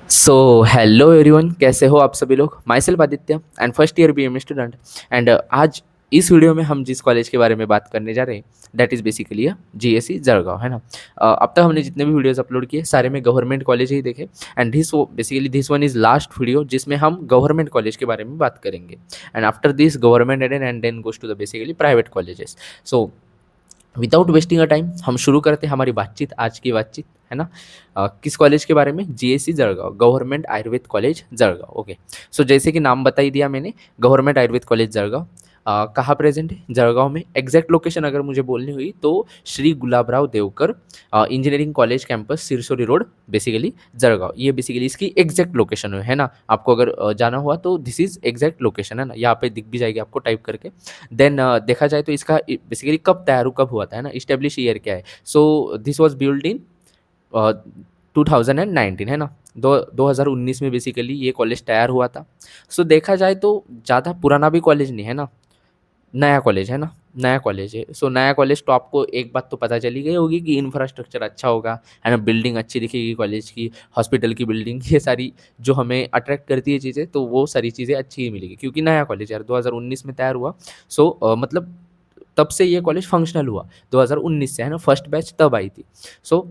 So hello everyone, कैसे हो आप सभी लोग। My self Aditya and first year BMA student. And आज इस वीडियो में हम जिस कॉलेज के बारे में बात करने जा रहे हैं that is basically GSC Jalgaon, है ना। अब तक हमने जितने भी वीडियोस अपलोड किए सारे में गवर्नमेंट कॉलेज ही देखे। And this one is last video जिसमें हम गवर्नमेंट कॉलेज के बारे में बात करेंगे। And after this government and then goes to the basically private colleges. So without wasting a time हम शुरू करते हैं हमारी बातचीत, आज की बातचीत, है ना। किस कॉलेज के बारे में? GSC Jalgaon, government Ayurved college Jalgaon. Okay. So जैसे कि नाम बता ही दिया मैंने, गवर्नमेंट आयुर्वेद कॉलेज जळगांव। कहाँ प्रेजेंट है? जळगांव में। एग्जैक्ट लोकेशन अगर मुझे बोलनी हुई तो Shri Gulabrao Devkar engineering college campus, Sirsoli road, basically Jalgaon. ये बेसिकली इसकी एग्जैक्ट लोकेशन है ना। आपको अगर जाना हुआ तो दिस इज एग्जैक्ट लोकेशन, है ना। यहाँ पे दिख भी जाएगी आपको टाइप करके। देन देखा जाए तो इसका बेसिकली कब तैयार कब हुआ था, है ना, इस्टेब्लिश ईयर क्या है। So this was build in 2019, है ना। 2019 में बेसिकली ये कॉलेज तैयार हुआ था। सो देखा जाए तो ज़्यादा पुराना भी कॉलेज नहीं है ना, नया कॉलेज है ना, नया कॉलेज है। सो नया कॉलेज तो आपको एक बात तो पता चली गई होगी कि इंफ्रास्ट्रक्चर अच्छा होगा, है ना, बिल्डिंग अच्छी दिखेगी कॉलेज की, हॉस्पिटल की बिल्डिंग, ये सारी जो हमें अट्रैक्ट करती है चीज़ें, तो वो सारी चीज़ें अच्छी ही मिलेगी क्योंकि नया कॉलेज यार 2019 में तैयार हुआ। सो मतलब तब से ये कॉलेज फंक्शनल हुआ 2019 से, है ना। फर्स्ट बैच तब आई थी। सो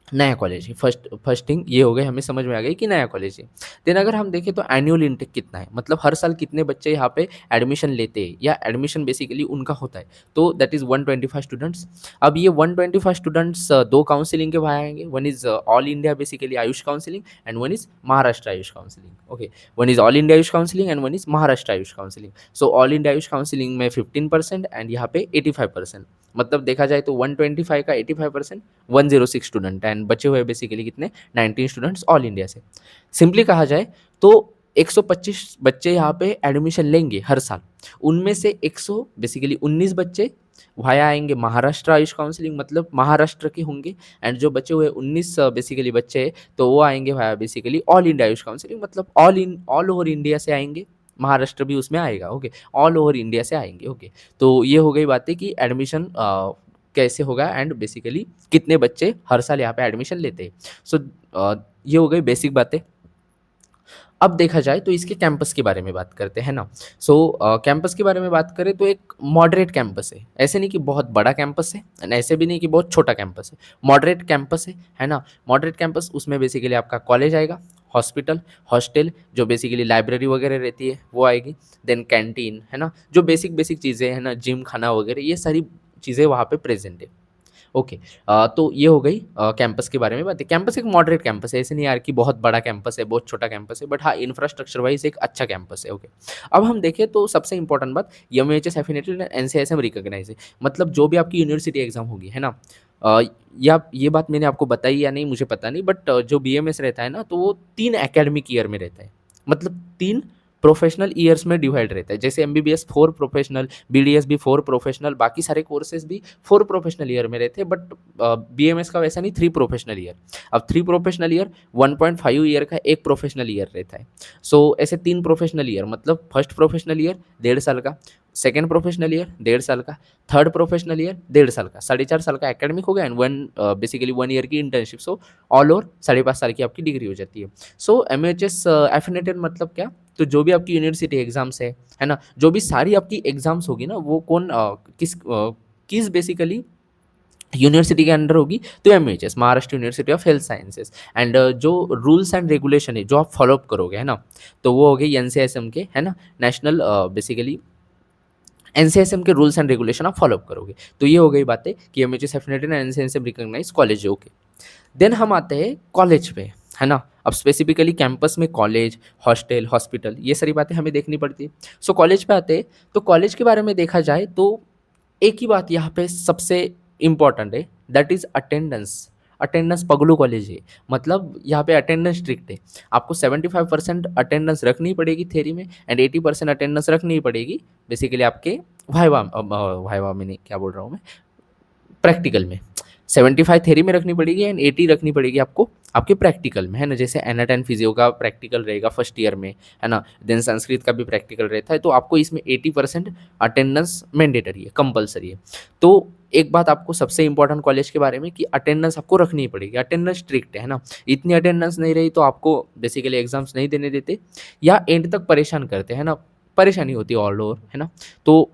नया कॉलेज है। फर्स्ट थिंग ये हो गई, हमें समझ में आ गई कि नया कॉलेज है। देन अगर हम देखें तो एनुअल इंटेक कितना है, मतलब हर साल कितने बच्चे यहाँ पे एडमिशन लेते हैं या एडमिशन बेसिकली उनका होता है, तो दैट इज़ 125 स्टूडेंट्स। अब ये 125 स्टूडेंट्स दो काउंसिलिंग के बाहर आएंगे। One is all India basically Ayush counselling and one is Maharashtra Ayush counselling. Okay. One is all India Ayush counselling and one is Maharashtra Ayush counselling. So all India Ayush counselling में 15% एंड यहाँ पे 85%। मतलब देखा जाए तो 125 का 85%, 106 स्टूडेंट एंड बचे हुए बेसिकली कितने, 19 स्टूडेंट्स ऑल इंडिया से। सिंपली कहा जाए तो 125 बच्चे यहाँ पे एडमिशन लेंगे हर साल। उनमें से 100 बेसिकली 19 बच्चे वाया आएंगे महाराष्ट्र आयुष काउंसिलिंग, मतलब महाराष्ट्र के होंगे। एंड जो बचे हुए 19 बेसिकली बच्चे हैं, तो वो आएंगे via basically all India Ayush counselling, मतलब ऑल ओवर इंडिया से आएंगे। महाराष्ट्र भी उसमें आएगा। ओके। ऑल ओवर इंडिया से आएंगे। ओके। तो ये हो गई बातें कि एडमिशन कैसे होगा एंड बेसिकली कितने बच्चे हर साल यहाँ पे एडमिशन लेते हैं। सो ये हो गई बेसिक बातें। अब देखा जाए तो इसके कैंपस के बारे में बात करते हैं ना। सो कैंपस के बारे में बात करें तो एक मॉडरेट कैंपस है। ऐसे नहीं कि बहुत बड़ा कैंपस है एंड ऐसे भी नहीं कि बहुत छोटा कैंपस है। मॉडरेट कैंपस है ना। मॉडरेट कैंपस, उसमें बेसिकली आपका कॉलेज आएगा, हॉस्पिटल, हॉस्टल, जो बेसिकली लाइब्रेरी वगैरह रहती है वो आएगी। देन कैंटीन, है ना, जो बेसिक बेसिक चीज़ें हैं ना, जिम, खाना वगैरह, ये सारी चीज़ें वहाँ पे प्रेजेंट है। ओके। तो ये हो गई कैंपस के बारे में बात है। कैंपस एक मॉडरेट कैंपस है, ऐसे नहीं यार कि बहुत बड़ा कैंपस है, बहुत छोटा कैंपस है, बट हाँ इंफ्रास्ट्रक्चर वाइज एक अच्छा कैंपस है। ओके। अब हम देखें तो सबसे इंपॉर्टेंट बात, एमएचएस एफिनेटेड एनसीएसएम रिकॉग्नाइज है। मतलब जो भी आपकी यूनिवर्सिटी एग्जाम होगी, है ना, अ, या ये बात मैंने आपको बताई या नहीं मुझे पता नहीं, बट जो बीएमएस रहता है ना, तो वो 3 एकेडमिक ईयर में रहता है। मतलब 3 प्रोफेशनल ईयर्स में डिवाइड रहता है। जैसे एमबीबीएस 4 प्रोफेशनल, बीडीएस भी 4 प्रोफेशनल, बाकी सारे कोर्सेज भी 4 प्रोफेशनल ईयर में रहते हैं, बट बीएमएस का वैसा नहीं, 3 प्रोफेशनल ईयर। अब 3 प्रोफेशनल ईयर, 1.5 ईयर का एक प्रोफेशनल ईयर रहता है। सो ऐसे 3 प्रोफेशनल ईयर, मतलब फर्स्ट प्रोफेशनल ईयर 1.5 साल का, सेकेंड प्रोफेशनल ईयर 1.5 साल का, थर्ड प्रोफेशनल ईयर 1.5 साल का, 4.5 साल का एकेडमिक हो गया एंड बेसिकली 1 ईयर की इंटर्नशिप। सो ऑल ओवर 5.5 साल की आपकी डिग्री हो जाती है। सो एमएचएस एफिनेटेड मतलब क्या, तो जो भी आपकी यूनिवर्सिटी एग्जाम्स है ना, जो भी सारी आपकी एग्जाम्स होगी ना, वो कौन किस बेसिकली यूनिवर्सिटी के अंडर होगी, तो MHS, Maharashtra university of health sciences. And जो रूल्स एंड रेगुलेशन है जो आप फॉलोअप करोगे, है ना, तो वो हो गए एनसीएसएम के, है ना, नेशनल बेसिकली एनसीएसएम के रूल्स एंड रेगुलेशन आप फॉलोअप करोगे। तो ये हो गई बातें कि MHS affiliated and NCSM recognise college है। ओके। देन हम आते हैं कॉलेज पे, है ना। अब स्पेसिफिकली कैंपस में कॉलेज, हॉस्टल, हॉस्पिटल, ये सारी बातें हमें देखनी पड़ती है। सो कॉलेज पे आते हैं तो कॉलेज के बारे में देखा जाए तो एक ही बात यहाँ पे सबसे इम्पॉर्टेंट है, दैट इज़ अटेंडेंस। अटेंडेंस पगलू कॉलेज है, मतलब यहाँ पे अटेंडेंस स्ट्रिक्ट है। आपको 75% अटेंडेंस रखनी पड़ेगी थ्योरी में एंड 80% अटेंडेंस रखनी पड़ेगी बेसिकली आपके वाइवा, वाइवा में नहीं, क्या बोल रहा हूँ मैं, प्रैक्टिकल में। 75 थ्योरी में रखनी पड़ेगी एंड 80 रखनी पड़ेगी आपको आपके प्रैक्टिकल में, है ना। जैसे एनाट एंड फिजियो का प्रैक्टिकल रहेगा फर्स्ट ईयर में, है ना। देन संस्कृत का भी प्रैक्टिकल रहता है, तो आपको इसमें 80% अटेंडेंस मैंडेटरी है, कंपलसरी है। तो एक बात आपको सबसे इम्पोर्टेंट कॉलेज के बारे में कि अटेंडेंस आपको रखनी ही पड़ेगी, अटेंडेंस स्ट्रिक्ट है ना? इतनी अटेंडेंस नहीं रही तो आपको बेसिकली एग्ज़ाम्स नहीं देने देते या एंड तक परेशान करते हैं ना? परेशानी होती है ऑल ओवर, है ना? तो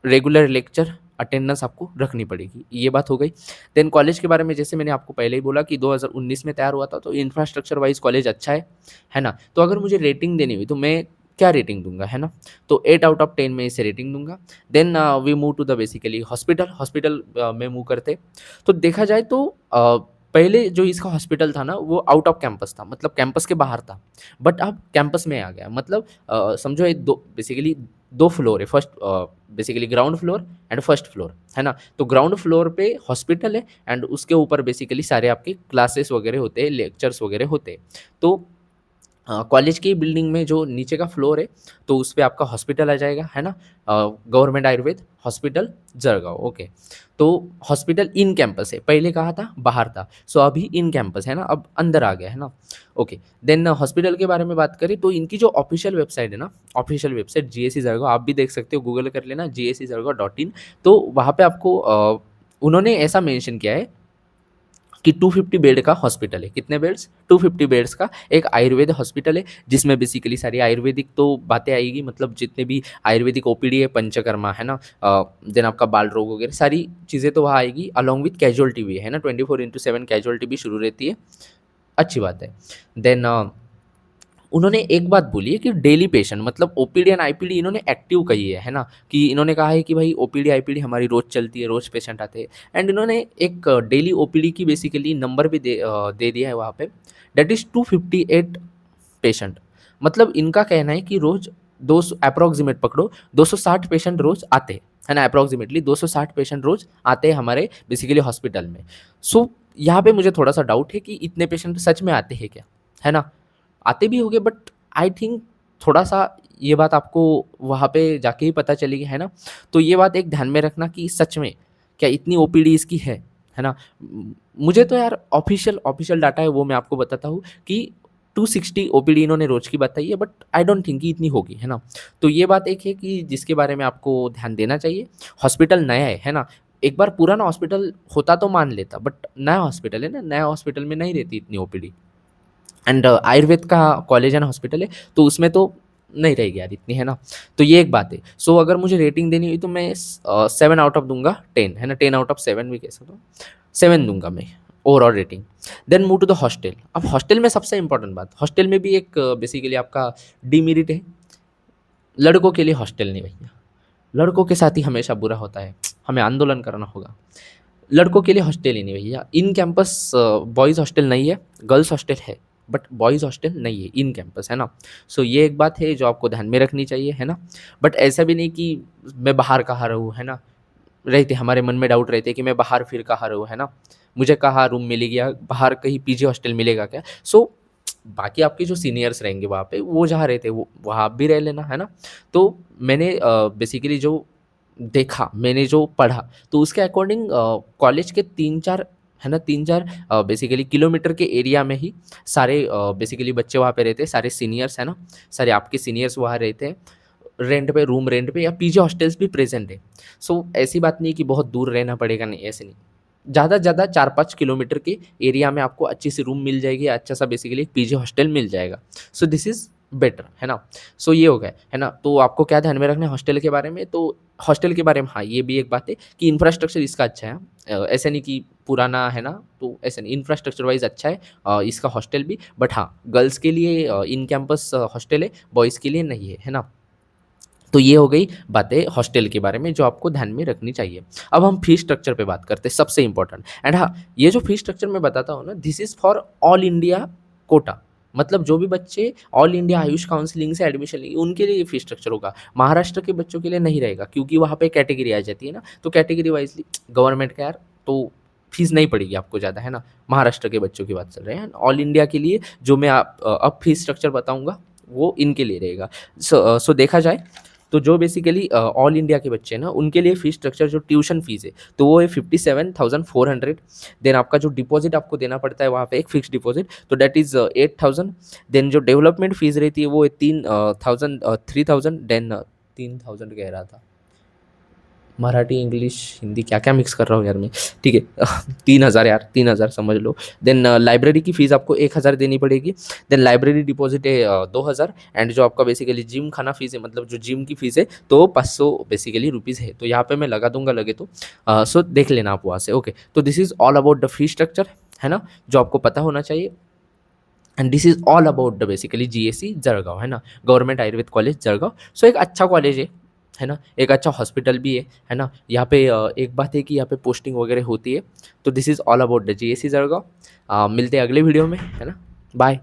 रेगुलर लेक्चर, अटेंडेंस आपको रखनी पड़ेगी, ये बात हो गई। देन कॉलेज के बारे में जैसे मैंने आपको पहले ही बोला कि 2019 में तैयार हुआ था, तो इंफ्रास्ट्रक्चर वाइज़ कॉलेज अच्छा है ना? तो अगर मुझे रेटिंग देनी हुई तो मैं क्या रेटिंग दूँगा, है ना? तो 8 आउट ऑफ 10 मैं इसे रेटिंग दूँगा। Then we move to the basically hospital में मूव करते। तो देखा जाए तो पहले जो इसका हॉस्पिटल था ना वो आउट ऑफ कैंपस था, मतलब कैंपस के बाहर था, बट अब कैंपस में आ गया। मतलब समझो ये दो बेसिकली 2 फ्लोर है, first basically ground floor and first floor, है ना? तो ग्राउंड फ्लोर पे हॉस्पिटल है एंड उसके ऊपर बेसिकली सारे आपके क्लासेस वगैरह होते हैं, लेक्चर्स वगैरह होते हैं। तो कॉलेज की बिल्डिंग में जो नीचे का फ्लोर है, तो उस पे आपका हॉस्पिटल आ जाएगा, है ना? Government Ayurveda hospital, Jalgaon, okay. तो हॉस्पिटल इन कैंपस है, पहले कहाँ था? बाहर था। सो अभी इन कैंपस है ना, अब अंदर आ गया, है ना? ओके। देन हॉस्पिटल के बारे में बात करें तो इनकी जो ऑफिशियल वेबसाइट है ना, ऑफिशियल वेबसाइट जीएससी जळगाव, आप भी देख सकते हो, गूगल कर लेना GSC Jalgaon.in। तो वहाँ पे आपको उन्होंने ऐसा मेंशन किया है कि 250 बेड का हॉस्पिटल है। कितने बेड्स? 250 बेड्स का एक आयुर्वेद हॉस्पिटल है, जिसमें बेसिकली सारी आयुर्वेदिक तो बातें आएगी, मतलब जितने भी आयुर्वेदिक ओपीडी है, पंचकर्मा, है ना? देन आपका बाल रोग वगैरह सारी चीज़ें तो वहाँ आएगी, अलॉन्ग विथ कैजुअलिटी भी है ना, 24/7 कैजुअलिटी भी शुरू रहती है, अच्छी बात है। देन उन्होंने एक बात बोली है कि डेली पेशेंट, मतलब ओपीडी एंड आईपीडी इन्होंने एक्टिव कही है ना? कि इन्होंने कहा है कि भाई ओपीडी आईपीडी हमारी रोज़ चलती है, रोज़ पेशेंट आते हैं, एंड इन्होंने एक डेली ओपीडी की बेसिकली नंबर भी दे दिया है वहाँ पे, दैट इज़ 258 पेशेंट। मतलब इनका कहना है कि रोज़ 200 अप्रॉक्सिमेट पकड़ो, 260 पेशेंट रोज़ आते हैं, है ना? अप्रॉक्सिमेटली 260 पेशेंट रोज़ आते हैं हमारे बेसिकली हॉस्पिटल में। सो यहाँ पे मुझे थोड़ा-सा डाउट है कि इतने पेशेंट सच में आते हैं क्या? है ना? आते भी होंगे, बट आई थिंक थोड़ा-सा ये बात आपको वहाँ पे जाके ही पता चलेगी, है ना? तो ये बात एक ध्यान में रखना कि सच में क्या इतनी ओपीडी इसकी है ना? मुझे तो यार ऑफ़िशियल ऑफ़िशियल डाटा है वो मैं आपको बताता हूँ कि 260 ओपीडी इन्होंने रोज़ की बताई है, बट आई डोंट थिंक कि इतनी होगी, है ना? तो ये बात एक है कि जिसके बारे में आपको ध्यान देना चाहिए। हॉस्पिटल नया है ना? एक बार पुराना हॉस्पिटल होता तो मान लेता, बट नया हॉस्पिटल है ना, नया हॉस्पिटल में नहीं रहती इतनी ओपीडी। एंड आयुर्वेद का कॉलेज एंड हॉस्पिटल है, तो उसमें तो नहीं रहेगी यार इतनी, है ना? तो ये एक बात है। सो अगर मुझे रेटिंग देनी हुई तो मैं 7 आउट ऑफ दूँगा 10, है ना? 10 आउट ऑफ 7 भी कह सकता हूँ। 7 दूँगा मैं overall rating. Then move to the hostel. अब हॉस्टल में सबसे इम्पोर्टेंट बात, हॉस्टल में भी एक बेसिकली आपका डिमेरिट है। लड़कों के लिए हॉस्टल नहीं भैया, लड़कों के साथ ही हमेशा बुरा होता है, हमें आंदोलन करना होगा। लड़कों के लिए हॉस्टल ही नहीं भैया, इन कैंपस बॉयज़ हॉस्टल नहीं है, गर्ल्स हॉस्टल है, बट बॉयज़ हॉस्टल नहीं है इन कैंपस, है ना? सो ये एक बात है जो आपको ध्यान में रखनी चाहिए, है ना? बट ऐसा भी नहीं कि मैं बाहर कहाँ रहूँ, है ना? रहते हमारे मन में डाउट रहते हैं कि मैं बाहर फिर कहाँ रहूँ, है ना? मुझे कहाँ रूम मिलेगी या बाहर कहीं पीजी हॉस्टल मिलेगा क्या? सो बाकी आपके जो सीनियर्स रहेंगे वहाँ पे, वो जहाँ रहते हैं वो वहाँ आप भी रह लेना, है ना? तो मैंने बेसिकली जो देखा, मैंने जो पढ़ा, तो उसके अकॉर्डिंग कॉलेज के 3-4, है ना, 3-4 बेसिकली किलोमीटर के एरिया में ही सारे बेसिकली बच्चे वहाँ पे रहते हैं, सारे सीनियर्स, है ना? सारे आपके सीनियर्स वहाँ रहते हैं। रेंट पे, रूम रेंट पे या पीजी हॉस्टल्स भी प्रेज़ेंट है। सो ऐसी बात नहीं है कि बहुत दूर रहना पड़ेगा, नहीं, ऐसे नहीं। ज़्यादा से ज़्यादा 4-5 किलोमीटर के एरिया में आपको अच्छी सी रूम मिल जाएगी, अच्छा-सा बेसिकली एक पीजी हॉस्टल मिल जाएगा। सो दिस इज़ बेटर, है ना? सो ये हो गया, है ना? तो आपको क्या ध्यान में रखना है हॉस्टल के बारे में, तो हॉस्टल के बारे में हाँ, ये भी एक बात है कि इंफ्रास्ट्रक्चर इसका अच्छा है। ऐसा नहीं कि पुराना है ना, तो ऐसा नहीं, इंफ्रास्ट्रक्चर वाइज़ अच्छा है इसका हॉस्टल भी। बट हाँ, गर्ल्स के लिए इन कैंपस हॉस्टल है, बॉयज़ के लिए नहीं है, है ना? तो ये हो गई बातें हॉस्टल के बारे में जो आपको ध्यान में रखनी चाहिए। अब हम फीस स्ट्रक्चर पे बात करते हैं, सबसे इम्पोर्टेंट। एंड हाँ, ये जो फीस स्ट्रक्चर मैं बताता हूँ ना, this is for all India quota. मतलब जो भी बच्चे ऑल इंडिया आयुष काउंसलिंग से एडमिशन लेंगे उनके लिए ये फीस स्ट्रक्चर होगा। महाराष्ट्र के बच्चों के लिए नहीं रहेगा, क्योंकि वहाँ पे कैटेगरी आ जाती है ना, तो कैटेगरी वाइज़ली गवर्नमेंट का यार, तो फीस नहीं पड़ेगी आपको ज़्यादा, है ना? महाराष्ट्र के बच्चों की बात चल रही है। ऑल इंडिया के लिए जो मैं अब फीस स्ट्रक्चर बताऊँगा वो इनके लिए रहेगा। सो देखा जाए तो जो बेसिकली ऑल इंडिया के बच्चे हैं ना, उनके लिए फ़ीस स्ट्रक्चर जो ट्यूशन फ़ीस है, तो वो है 57,400। देन आपका जो डिपॉज़िट आपको देना पड़ता है वहाँ पे एक फ़िक्स्ड डिपॉज़िट, तो दैट इज़ 8,000। देन जो डेवलपमेंट फ़ीस रहती है वो है 3,000 देन 3,000 कह रहा था। मराठी, इंग्लिश, हिंदी क्या-क्या मिक्स कर रहा हूँ यार मैं। ठीक है 3000 यार, 3000 समझ लो। देन लाइब्रेरी की फ़ीस आपको 1000 देनी पड़ेगी। देन लाइब्रेरी डिपॉज़िट है 2000 एंड जो आपका बेसिकली जिम खाना फ़ीस है, मतलब जो जिम की फ़ीस है, तो 500 बेसिकली रुपीज़ है। तो यहाँ पे मैं लगा दूँगा लगे तो। सो देख लेना आप वहाँ से। ओके, तो this is all about the fee structure, है ना? जो आपको पता होना चाहिए। And this is all about the basically GSC Jalgaon, है ना? Government Ayurved college Jalgaon. So एक अच्छा कॉलेज है ना? एक अच्छा हॉस्पिटल भी है ना? यहाँ पे एक बात है कि यहाँ पे पोस्टिंग वगैरह होती है। तो this is all about the GSC Jalgaon. मिलते हैं अगले वीडियो में, है ना? बाय।